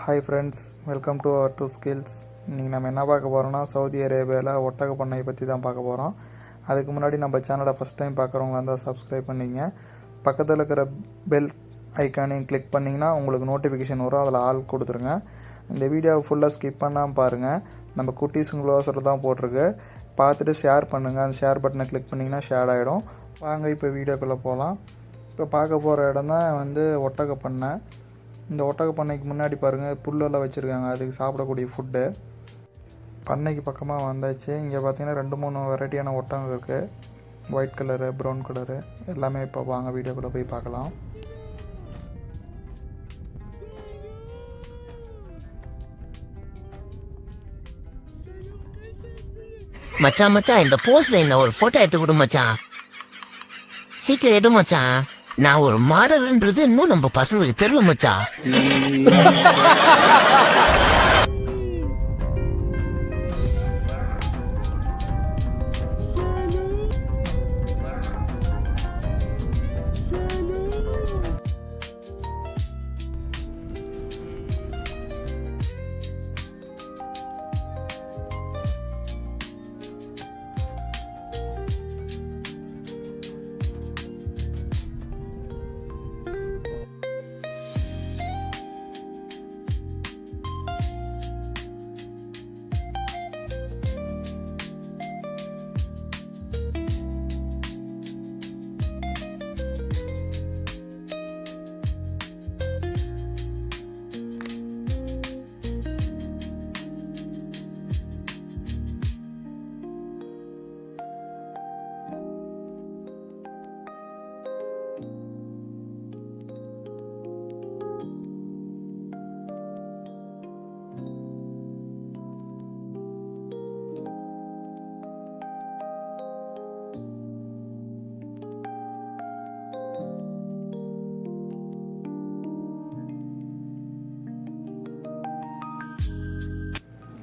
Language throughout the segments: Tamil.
Hi friends, welcome to our 2 skills. இன்றைக்கி நம்ம என்ன பார்க்க போகிறோம்னா, சவுதி அரேபியாவில் ஒட்டக பண்ணை பற்றி தான் பார்க்க போகிறோம். அதுக்கு முன்னாடி நம்ம சேனலை ஃபஸ்ட் டைம் பார்க்குறவங்க இருந்தால் சப்ஸ்கிரைப் பண்ணிங்க. பக்கத்தில் இருக்கிற பெல் ஐக்கானையும் கிளிக் பண்ணிங்கன்னா உங்களுக்கு நோட்டிஃபிகேஷன் வரும், அதில் ஆல் கொடுத்துருங்க. இந்த வீடியோவை ஃபுல்லாக ஸ்கிப் பண்ணாமல் பாருங்கள். நம்ம குட்டீஸுங்களோசரம் தான் போட்டிருக்கு. பார்த்துட்டு ஷேர் பண்ணுங்கள். அந்த ஷேர் பட்டனை கிளிக் பண்ணிங்கன்னா ஷேர் ஆகிடும். வாங்க இப்போ வீடியோக்குள்ளே போகலாம். இப்போ பார்க்க போகிற இடம் தான் ஒட்டக பண்ணை. இந்த ஒட்டக பண்ணைக்கு முன்னாடி பாருங்கள், புல்லெல்லாம் வச்சுருக்காங்க, அதுக்கு சாப்பிடக்கூடிய ஃபுட்டு. பண்ணைக்கு பக்கமாக வந்தாச்சு. இங்கே பார்த்தீங்கன்னா 2-3 வெரைட்டியான ஒட்டகம் இருக்குது. ஒயிட் கலரு, ப்ரௌன் கலரு எல்லாமே. இப்போ வாங்க வீடியோக்குள்ளே போய் பார்க்கலாம். மச்சான் இந்த போஸ்ட்ல என்ன ஒரு போட்டோ எடுத்து கொடு மச்சான். சீக்கிரம் எடு மச்சான். நான் ஒரு மாடல்ன்றது இன்னும் நம்ம பசங்களுக்கு தெரியல மச்சான்.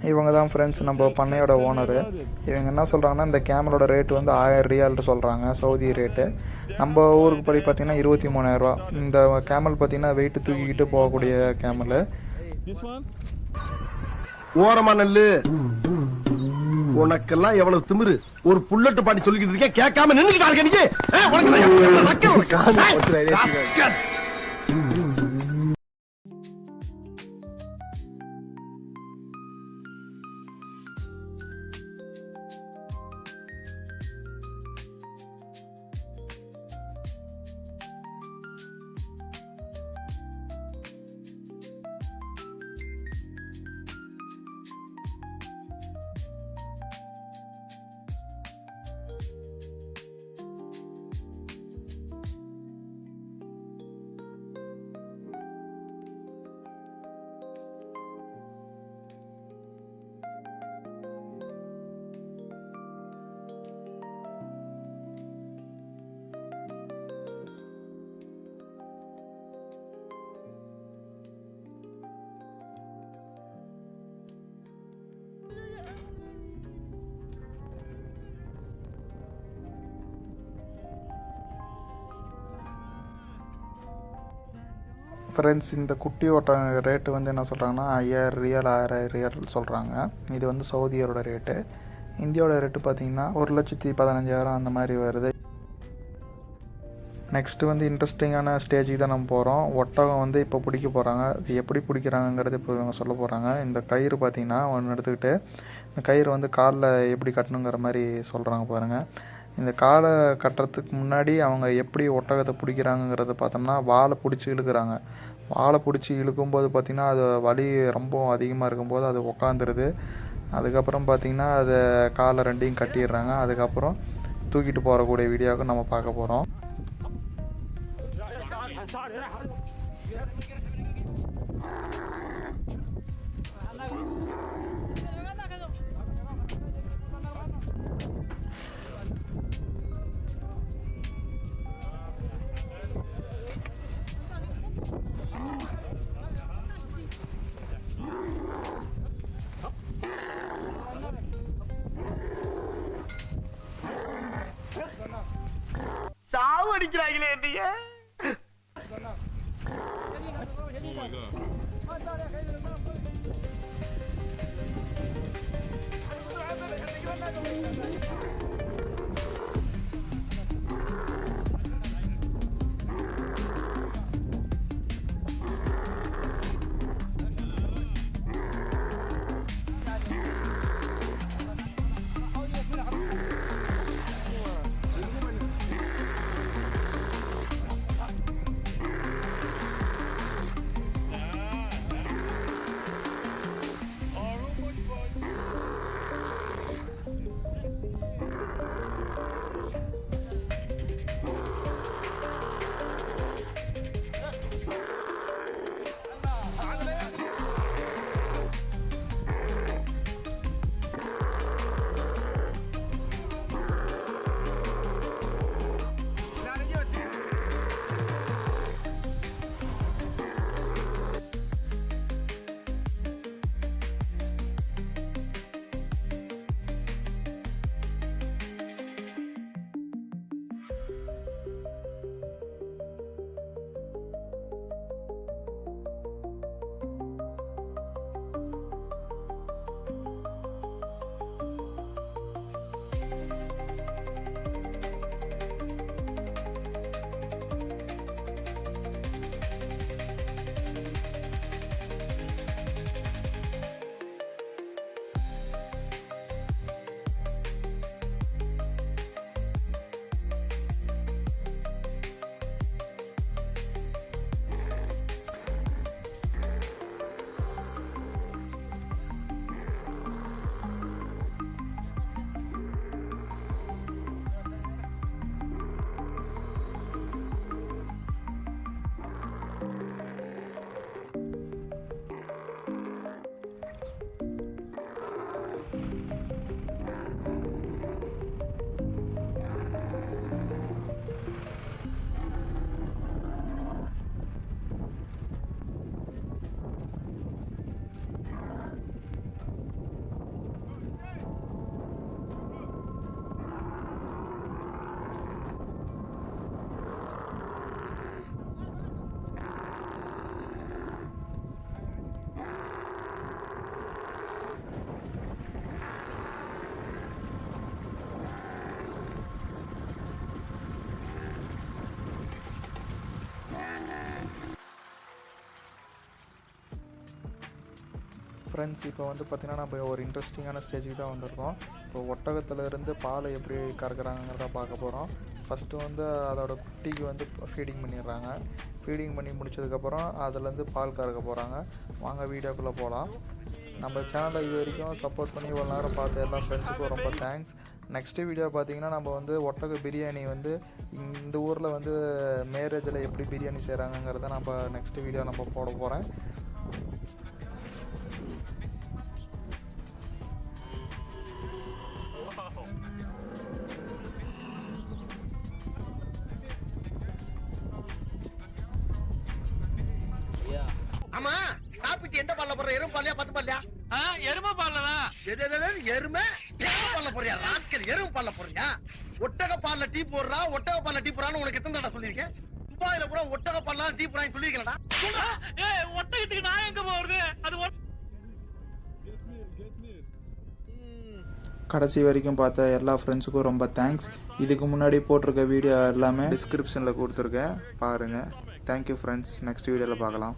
இவங்க தான் ஃப்ரெண்ட்ஸ் நம்ம பண்ணையோட ஓனரு. இவங்க என்ன சொல்கிறாங்கன்னா, இந்த கேமலோட ரேட்டு 1000 ரியால்னு சொல்கிறாங்க, சவுதி ரேட்டு. நம்ம ஊருக்கு படி பார்த்திங்கன்னா 23,000 ரூபா. இந்த கேமல் பார்த்திங்கன்னா வெயிட்டு தூக்கிக்கிட்டு போகக்கூடிய கேமலு. ஓரமா நெல்லு. உனக்கெல்லாம் எவ்வளவு திமிரு. ஒரு புல்லட்டு பாட்டி சொல்லிக்கிட்டு இருக்கேன், கேட்காம நின்னுக்கிட்டாருக்க நீங்க. ஃப்ரெண்ட்ஸ், இந்த குட்டி ஓட்டங்க ரேட்டு என்ன சொல்கிறாங்கன்னா 5000 ரியால், 1000 ரியால் சொல்கிறாங்க. இது சவுதியோட ரேட்டு. இந்தியாவோட ரேட்டு பார்த்திங்கன்னா 1,15,000 அந்த மாதிரி வருது. நெக்ஸ்ட்டு இன்ட்ரெஸ்டிங்கான ஸ்டேஜுக்கு தான் நம்ம போகிறோம். ஒட்டகம் இப்போ பிடிக்க போகிறாங்க. இது எப்படி பிடிக்கிறாங்கிறது இப்போ இவங்க சொல்ல போகிறாங்க. இந்த கயிறு பார்த்திங்கன்னா ஒன்று எடுத்துக்கிட்டு, இந்த கயிறு காலில் எப்படி கட்டணுங்கிற மாதிரி சொல்கிறாங்க பாருங்கள். இந்த காலை கட்டுறதுக்கு முன்னாடி அவங்க எப்படி ஒட்டகத்தை பிடிக்கிறாங்கங்கிறத பார்த்தோம்னா, வாழை பிடிச்சி இழுக்கிறாங்க. வாழை பிடிச்சி இழுக்கும்போது பார்த்திங்கன்னா, அது வலி ரொம்ப அதிகமாக இருக்கும்போது அது உக்காந்துருது. அதுக்கப்புறம் பார்த்திங்கன்னா அதை காலை ரெண்டையும் கட்டிடுறாங்க. அதுக்கப்புறம் தூக்கிட்டு போகக்கூடிய வீடியோவுக்கு நம்ம பார்க்க போகிறோம். சாவு அடிக்கிறாங்களே நீங்க. ஃப்ரெண்ட்ஸ், இப்போ வந்து பார்த்திங்கன்னா நம்ம ஒரு இன்ட்ரெஸ்டிங்கான ஸ்டேஜுக்கு தான் வந்திருக்கோம். இப்போ ஒட்டகத்துலேருந்து பாலை எப்படி கறக்குறாங்கிறத பார்க்க போகிறோம். ஃபஸ்ட்டு வந்து அதோட குட்டிக்கு வந்து ஃபீடிங் பண்ணிடுறாங்க. ஃபீடிங் பண்ணி முடிச்சதுக்கப்புறம் அதுலேருந்து பால் கறக்க போகிறாங்க. வாங்க வீடியோக்குள்ளே போகலாம். நம்ம சேனலை இது வரைக்கும் சப்போர்ட் பண்ணி இவ்வளோ நேரம் பார்த்த எல்லா ஃப்ரெண்ட்ஸுக்கும் ரொம்ப தேங்க்ஸ். நெக்ஸ்ட்டு வீடியோ பார்த்திங்கன்னா நம்ம வந்து ஒட்டக பிரியாணி வந்து இந்த ஊரில் வந்து மேரேஜில் எப்படி பிரியாணி செய்கிறாங்கங்கிறத நம்ம நெக்ஸ்ட்டு வீடியோ நம்ம போட போகிறேன். ஆமா, சாப்பிட்டு எந்த பால்ல போடுற? எருமை பால்லையா பத்து பால்லையா? எருமை பால்லதான். எருமை பால்ல போறியா? ராஸ்கல், எருமை பால்ல போறியா? ஒட்டக பால்ல டீ போடுறா, ஒட்டக பால்ல டீ போடுறான்னு உனக்கு எத்தனை தடவை சொல்லியிருக்கேன்? துபாயில கூட ஒட்டக பால்ல டீ போடுறான்னு சொல்லியிருக்கலடா. ஒட்டகத்துக்கு நான் எங்க போறது? அது கடைசி வரைக்கும் பார்த்த எல்லா ஃப்ரெண்ட்ஸுக்கும் ரொம்ப தேங்க்ஸ். இதுக்கு முன்னாடி போட்டிருக்க வீடியோ எல்லாமே டிஸ்கிரிப்ஷனில் கொடுத்துருக்கேன், பாருங்கள். Thank you friends. நெக்ஸ்ட் வீடியோவில் பார்க்கலாம்.